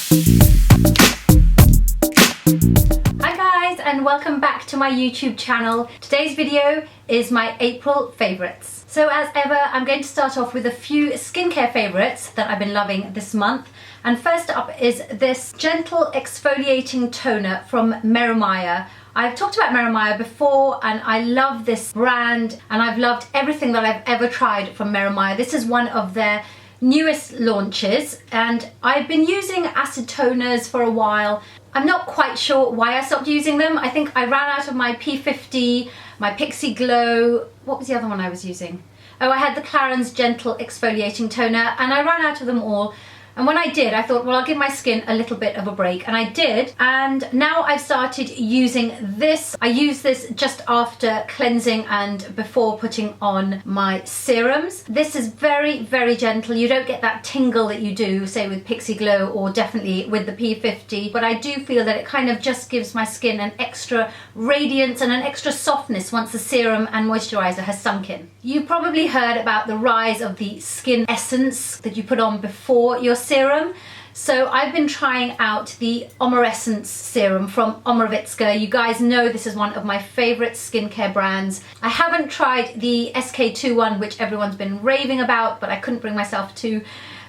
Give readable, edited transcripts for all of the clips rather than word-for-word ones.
Hi guys, and welcome back to my YouTube channel. Today's video is my April favourites. So as ever, I'm going to start off with a few skincare favourites that I've been loving this month. And first up is this gentle exfoliating toner from Meromaya. I've talked about Meromaya before and I love this brand and I've loved everything that I've ever tried from Meromaya. This is one of their newest launches and I've been using acid toners for a while. I'm not quite sure why I stopped using them. I think I ran out of my P50, my Pixie Glow. What was the other one I was using? Oh, I had the Clarins Gentle Exfoliating Toner and I ran out of them all. And when I did, I thought, well, I'll give my skin a little bit of a break. And I did. And now I've started using this. I use this just after cleansing and before putting on my serums. This is very, very gentle. You don't get that tingle that you do, say, with Pixie Glow or definitely with the P50. But I do feel that it kind of just gives my skin an extra radiance and an extra softness once the serum and moisturizer has sunk in. You probably heard about the rise of the skin essence that you put on before your serum. So I've been trying out the Umarov serum from Umarov. You guys know this is one of my favorite skincare brands. I haven't tried the SK2 one, which everyone's been raving about, but I couldn't bring myself to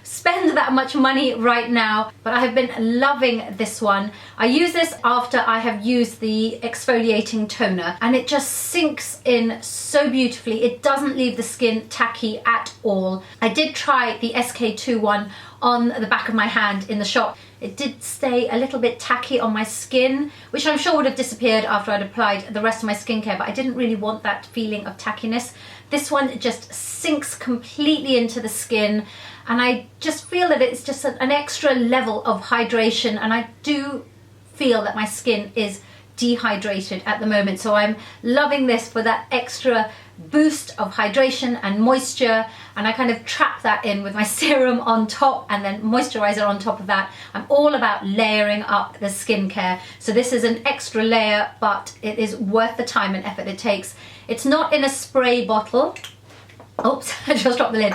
spend that much money right now, but I have been loving this one. I use this after I have used the exfoliating toner and it just sinks in so beautifully. It doesn't leave the skin tacky at all. I did try the SK2 one on the back of my hand in the shop. It did stay a little bit tacky on my skin, which I'm sure would have disappeared after I'd applied the rest of my skincare, but I didn't really want that feeling of tackiness. This one just sinks completely into the skin and I just feel that it's just an extra level of hydration, and I do feel that my skin is dehydrated at the moment, so I'm loving this for that extra boost of hydration and moisture, and I kind of trap that in with my serum on top and then moisturizer on top of that. I'm all about layering up the skincare, so this is an extra layer, but it is worth the time and effort it takes. It's not in a spray bottle. Oops, I just dropped the lid.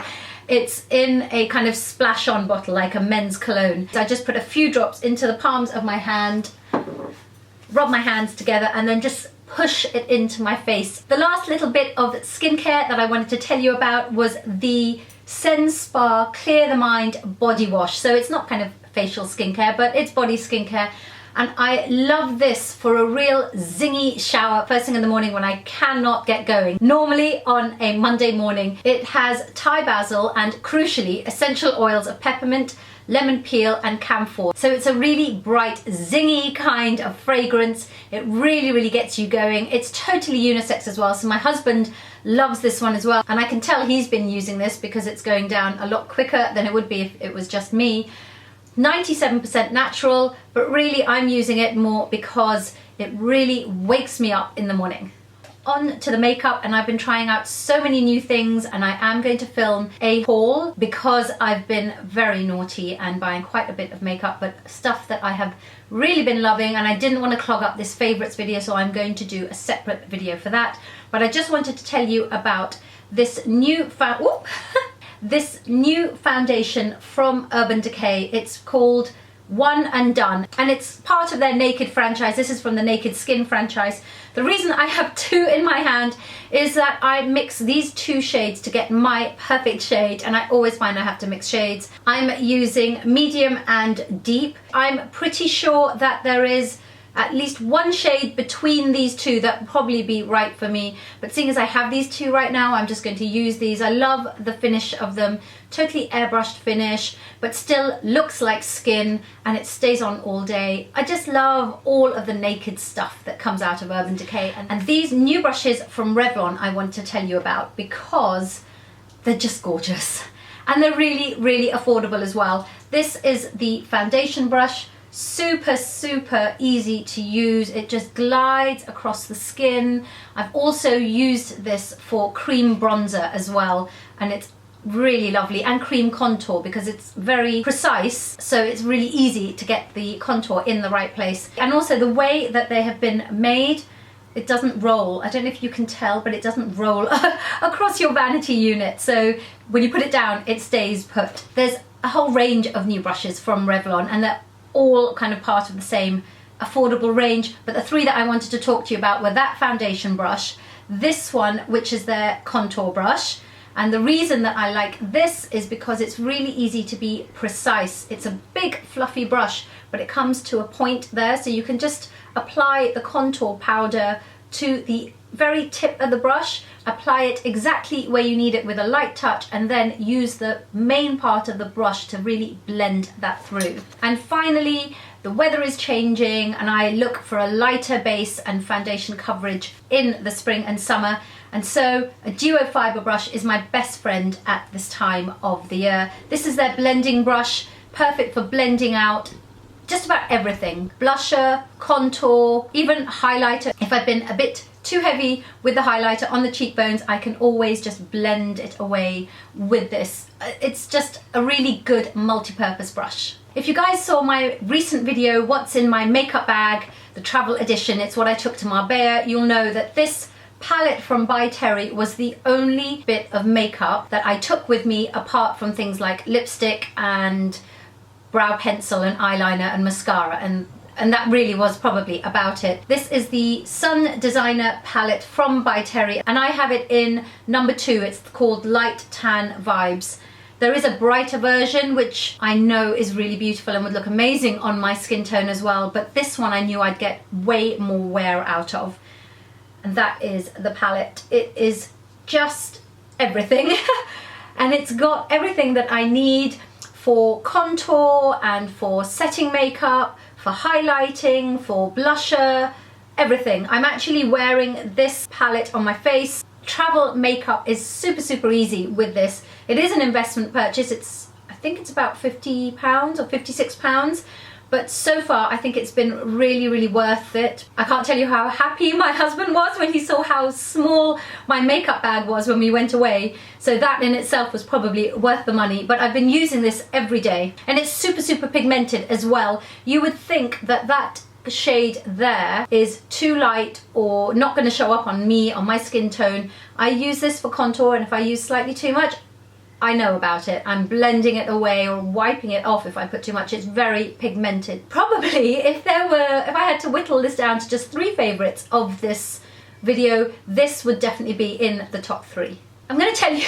It's in a kind of splash on bottle, like a men's cologne. So I just put a few drops into the palms of my hand, rub my hands together and then just push it into my face. The last little bit of skincare that I wanted to tell you about was the Sense Spa Clear the Mind Body Wash. So it's not kind of facial skincare, but it's body skincare. And I love this for a real zingy shower first thing in the morning when I cannot get going. Normally on a Monday morning. It has Thai basil and, crucially, essential oils of peppermint, lemon peel and camphor. So it's a really bright, zingy kind of fragrance. It really, really gets you going. It's totally unisex as well. So my husband loves this one as well. And I can tell he's been using this because it's going down a lot quicker than it would be if it was just me. 97% natural, but really I'm using it more because it really wakes me up in the morning. On to the makeup, and I've been trying out so many new things, and I am going to film a haul because I've been very naughty and buying quite a bit of makeup, but stuff that I have really been loving, and I didn't want to clog up this favorites video, so I'm going to do a separate video for that. But I just wanted to tell you about this new this new foundation from Urban Decay. It's called One and Done, and it's part of their Naked franchise. This is from the Naked Skin franchise. The reason I have two in my hand is that I mix these two shades to get my perfect shade, and I always find I have to mix shades. I'm using medium and deep. I'm pretty sure that there is at least one shade between these two that would probably be right for me, but seeing as I have these two right now, I'm just going to use these. I love the finish of them, totally airbrushed finish, but still looks like skin and it stays on all day. I just love all of the Naked stuff that comes out of Urban Decay, and these new brushes from Revlon I want to tell you about because they're just gorgeous and they're really, really affordable as well. This is the foundation brush. Super, super easy to use. It just glides across the skin. I've also used this for cream bronzer as well, and it's really lovely, and cream contour because it's very precise, so it's really easy to get the contour in the right place. And also the way that they have been made, it doesn't roll. I don't know if you can tell, but it doesn't roll across your vanity unit, so when you put it down it stays put. There's a whole range of new brushes from Revlon and they're all kind of part of the same affordable range. But the three that I wanted to talk to you about were that foundation brush, this one, which is their contour brush. And the reason that I like this is because it's really easy to be precise. It's a big fluffy brush, but it comes to a point there, so you can just apply the contour powder to the very tip of the brush, apply it exactly where you need it with a light touch, and then use the main part of the brush to really blend that through. And finally, the weather is changing and I look for a lighter base and foundation coverage in the spring and summer, and so a duo fiber brush is my best friend at this time of the year. This is their blending brush, perfect for blending out just about everything. Blusher, contour, even highlighter. If I've been a bit too heavy with the highlighter on the cheekbones, I can always just blend it away with this. It's just a really good multi-purpose brush. If you guys saw my recent video, what's in my makeup bag, the travel edition, it's what I took to Marbella, you'll know that this palette from By Terry was the only bit of makeup that I took with me, apart from things like lipstick and brow pencil and eyeliner and mascara, and that really was probably about it. This is the Sun Designer palette from By Terry, and I have it in number 2. It's called Light Tan Vibes. There is a brighter version which I know is really beautiful and would look amazing on my skin tone as well, but this one I knew I'd get way more wear out of, and that is the palette. It is just everything and it's got everything that I need for contour and for setting makeup, for highlighting, for blusher, everything. I'm actually wearing this palette on my face. Travel makeup is super easy with this. It is an investment purchase. I think it's about £50 or £56, but so far I think it's been really worth it. I can't tell you how happy my husband was when he saw how small my makeup bag was when we went away, so that in itself was probably worth the money. But I've been using this every day, and it's super pigmented as well. You would think that that shade there is too light or not going to show up on me, on my skin tone. I use this for contour, and if I use slightly too much, I know about it. I'm blending it away or wiping it off if I put too much. It's very pigmented. Probably if I had to whittle this down to just 3 favorites of this video, this would definitely be in the top 3. I'm going to tell you,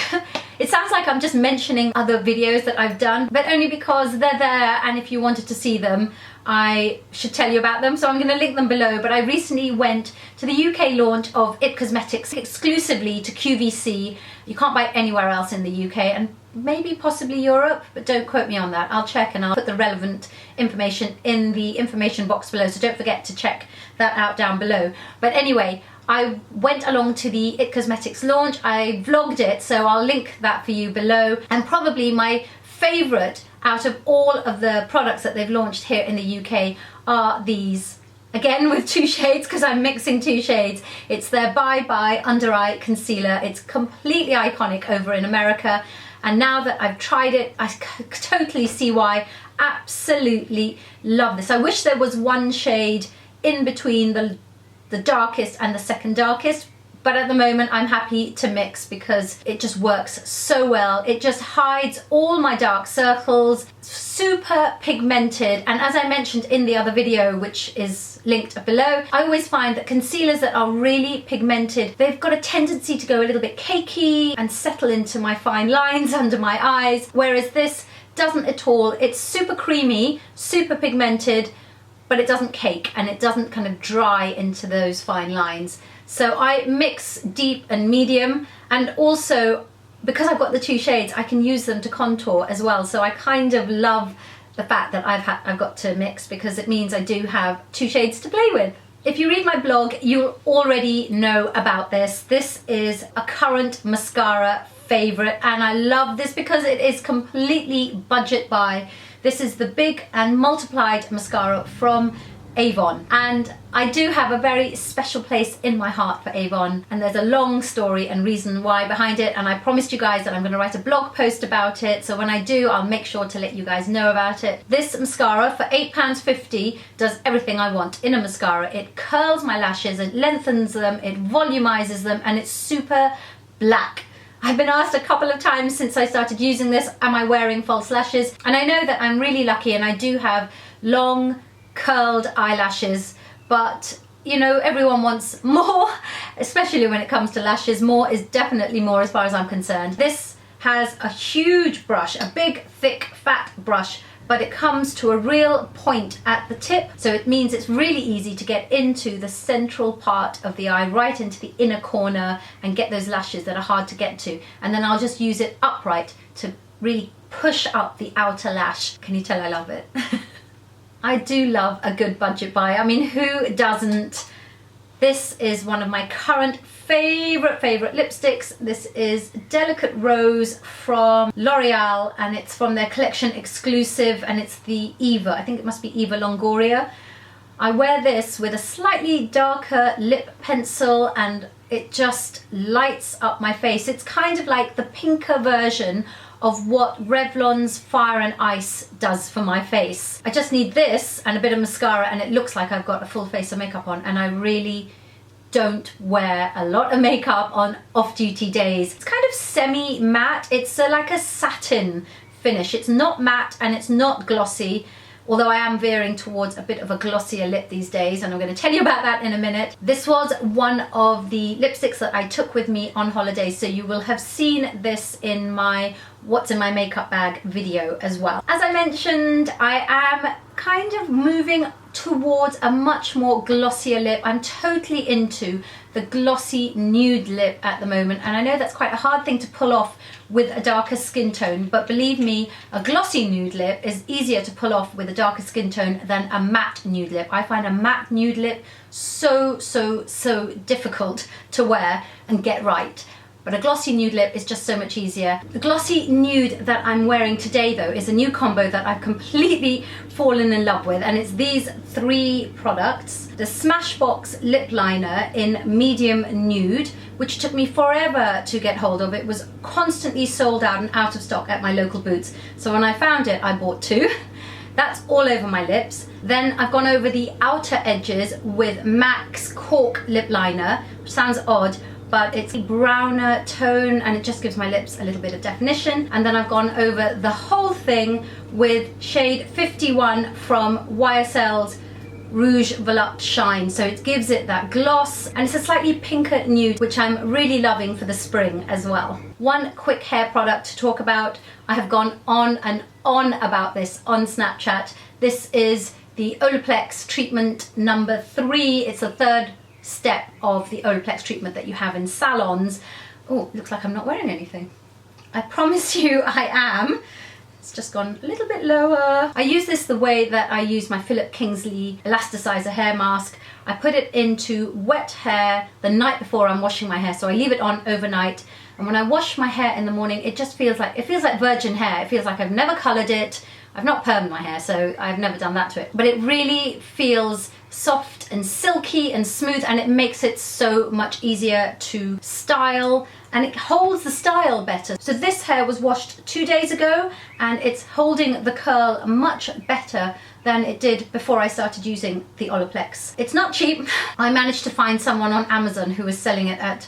it sounds like I'm just mentioning other videos that I've done, but only because they're there, and if you wanted to see them, I should tell you about them, so I'm going to link them below. But I recently went to the UK launch of IT Cosmetics exclusively to QVC. You can't buy anywhere else in the UK, and maybe possibly Europe, but don't quote me on that. I'll check and I'll put the relevant information in the information box below, so don't forget to check that out down below. But anyway, I went along to the IT Cosmetics launch. I vlogged it, so I'll link that for you below. And probably my favourite out of all of the products that they've launched here in the UK are these. Again with 2 shades, because I'm mixing 2 shades. It's their Bye Bye Under Eye Concealer. It's completely iconic over in America, and now that I've tried it, I totally see why. Absolutely love this. I wish there was one shade in between the darkest and the second darkest, but at the moment I'm happy to mix because it just works so well. It just hides all my dark circles, super pigmented, and as I mentioned in the other video, which is linked below, I always find that concealers that are really pigmented, they've got a tendency to go a little bit cakey and settle into my fine lines under my eyes, whereas this doesn't at all. It's super creamy, super pigmented, but it doesn't cake and it doesn't kind of dry into those fine lines. So I mix deep and medium, and also because I've got the 2 shades, I can use them to contour as well. So I kind of love the fact that I've got to mix, because it means I do have 2 shades to play with. If you read my blog, you'll already know about this. This is a current mascara favorite, and I love this because it is completely budget buy. This is the Big and Multiplied mascara from Avon, and I do have a very special place in my heart for Avon, and there's a long story and reason why behind it, and I promised you guys that I'm going to write a blog post about it, so when I do, I'll make sure to let you guys know about it. This mascara for £8.50 does everything I want in a mascara. It curls my lashes, it lengthens them, it volumizes them, and it's super black. I've been asked a couple of times since I started using this, am I wearing false lashes? And I know that I'm really lucky and I do have long curled eyelashes, but you know, everyone wants more, especially when it comes to lashes. More is definitely more as far as I'm concerned. This has a huge brush, a big, thick, fat brush, but it comes to a real point at the tip. So it means it's really easy to get into the central part of the eye, right into the inner corner, and get those lashes that are hard to get to. And then I'll just use it upright to really push up the outer lash. Can you tell I love it? I do love a good budget buy. I mean, who doesn't? This is one of my current favorite lipsticks. This is Delicate Rose from L'Oreal, and it's from their collection exclusive, and it's the Eva. I think it must be Eva Longoria. I wear this with a slightly darker lip pencil and it just lights up my face. It's kind of like the pinker version of what Revlon's Fire and Ice does for my face. I just need this and a bit of mascara and it looks like I've got a full face of makeup on, and I really don't wear a lot of makeup on off-duty days. It's kind of semi-matte. It's like a satin finish. It's not matte and it's not glossy, although I am veering towards a bit of a glossier lip these days, and I'm going to tell you about that in a minute. This was one of the lipsticks that I took with me on holiday, so you will have seen this in my What's in My Makeup Bag video as well. As I mentioned, I am kind of moving towards a much more glossier lip. I'm totally into the glossy nude lip at the moment, and I know that's quite a hard thing to pull off with a darker skin tone, but believe me, a glossy nude lip is easier to pull off with a darker skin tone than a matte nude lip. I find a matte nude lip so difficult to wear and get right. But a glossy nude lip is just so much easier. The glossy nude that I'm wearing today though is a new combo that I've completely fallen in love with, and it's these three products. The Smashbox lip liner in medium nude, which took me forever to get hold of. It was constantly sold out and out of stock at my local Boots. So when I found it, I bought two. That's all over my lips. Then I've gone over the outer edges with MAC's Cork lip liner, which sounds odd, but it's a browner tone and it just gives my lips a little bit of definition. And then I've gone over the whole thing with shade 51 from YSL's Rouge Volupte Shine. So it gives it that gloss, and it's a slightly pinker nude, which I'm really loving for the spring as well. One quick hair product to talk about. I have gone on and on about this on Snapchat. This is the Olaplex treatment number 3. It's the third step of the Olaplex treatment that you have in salons. Oh, looks like I'm not wearing anything. I promise you I am. It's just gone a little bit lower. I use this the way that I use my Philip Kingsley Elasticizer hair mask. I put it into wet hair the night before I'm washing my hair, so I leave it on overnight, and when I wash my hair in the morning, it just feels like virgin hair. It feels like I've never coloured it. I've not permed my hair, so I've never done that to it, but it really feels soft and silky and smooth, and it makes it so much easier to style, and it holds the style better. So this hair was washed 2 days ago and it's holding the curl much better than it did before I started using the Olaplex. It's not cheap. I managed to find someone on Amazon who was selling it at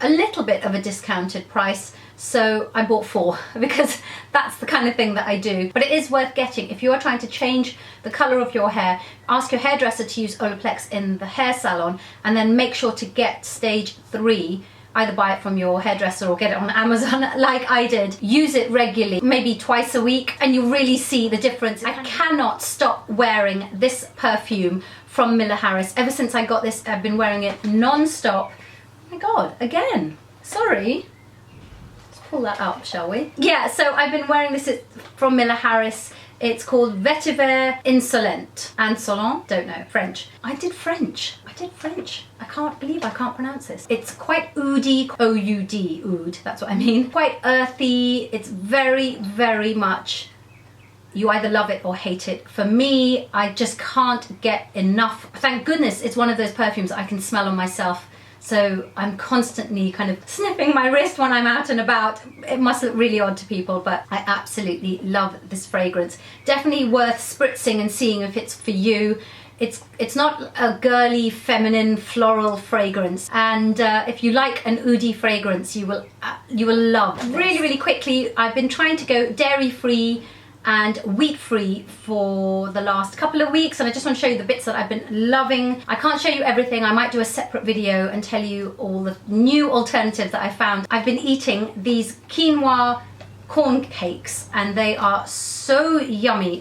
a little bit of a discounted price, so I bought 4 because that's the kind of thing that I do. But it is worth getting if you are trying to change the colour of your hair. Ask your hairdresser to use Olaplex in the hair salon, and then make sure to get stage 3. Either buy it from your hairdresser or get it on Amazon like I did. Use it regularly, maybe twice a week, and you'll really see the difference. I cannot stop wearing this perfume from Miller Harris. Ever since I got this, I've been wearing it non-stop. Oh my God, again, sorry. Pull that up, shall we? Yeah, so I've been wearing this from Miller Harris. It's called Vetiver Insolent. Insolent? Don't know. French. I did French. I can't believe I can't pronounce this. It's quite oody, O-U-D, oud, that's what I mean. Quite earthy. It's very much, you either love it or hate it. For me, I just can't get enough. Thank goodness it's one of those perfumes I can smell on myself. So I'm constantly kind of sniffing my wrist when I'm out and about. It must look really odd to people, but I absolutely love this fragrance. Definitely worth spritzing and seeing if it's for you. It's not a girly, feminine, floral fragrance, and if you like an oudi fragrance, you will love this. Really, really quickly, I've been trying to go dairy-free and wheat-free for the last couple of weeks, and I just want to show you the bits that I've been loving. I can't show you everything. I might do a separate video and tell you all the new alternatives that I found. I've been eating these quinoa corn cakes, and they are so yummy,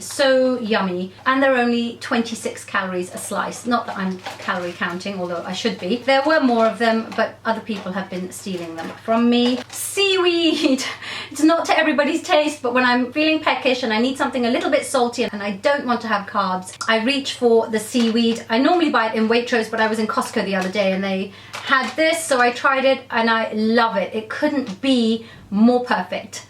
and they're only 26 calories a slice. Not that I'm calorie counting, although I should be. There were more of them, but other people have been stealing them from me. Seaweed! It's not to everybody's taste, but when I'm feeling peckish and I need something a little bit salty and I don't want to have carbs, I reach for the seaweed. I normally buy it in Waitrose, but I was in Costco the other day and they had this, so I tried it and I love it. It couldn't be more perfect.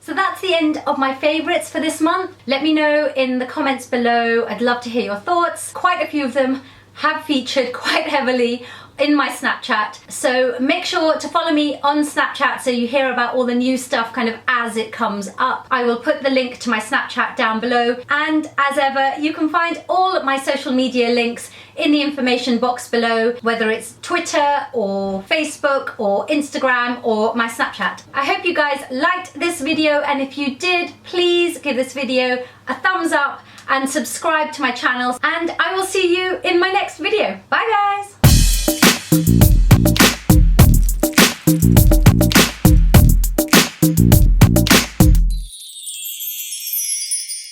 So that's the end of my favourites for this month. Let me know in the comments below. I'd love to hear your thoughts. Quite a few of them have featured quite heavily in my Snapchat, so make sure to follow me on Snapchat so you hear about all the new stuff kind of as it comes up. I will put the link to my Snapchat down below, and as ever, you can find all of my social media links in the information box below, whether it's Twitter or Facebook or Instagram or my Snapchat. I hope you guys liked this video, and if you did, please give this video a thumbs up and subscribe to my channel, and I will see you in my next video. Bye guys!